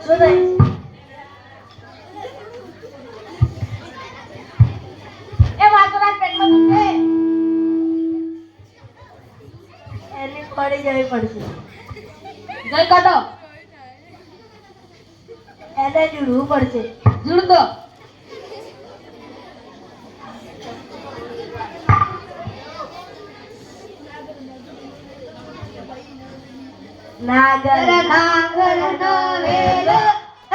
શું થાય એ વાતોના પેટમાં દુખે એની પડી જવી પડશે જઈ કાઢો એને જુડવું પડશે જુડ દો નાગર નાગર નો વેલો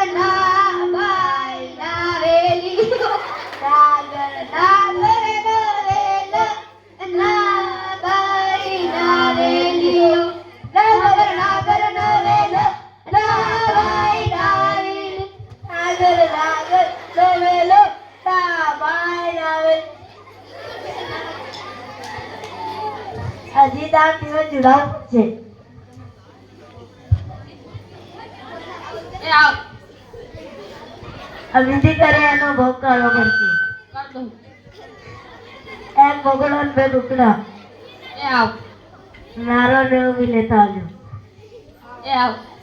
ના ભાઈ નાવેલી નાગર નાગર નો વેલો ના ભાઈ નાવેલી નાગર નાગર નો વેલો ના ભાઈ નાવેલી નાગર નાગર નો વેલો ના ભાઈ નાવેલી હજી દામ દિવસ જુડાવ છે વિધિ કરે એનો ભોગ કાઢવો પડશે એક બગડો ને બે ટુકડા નારો ને એવું બી લેતા આવજો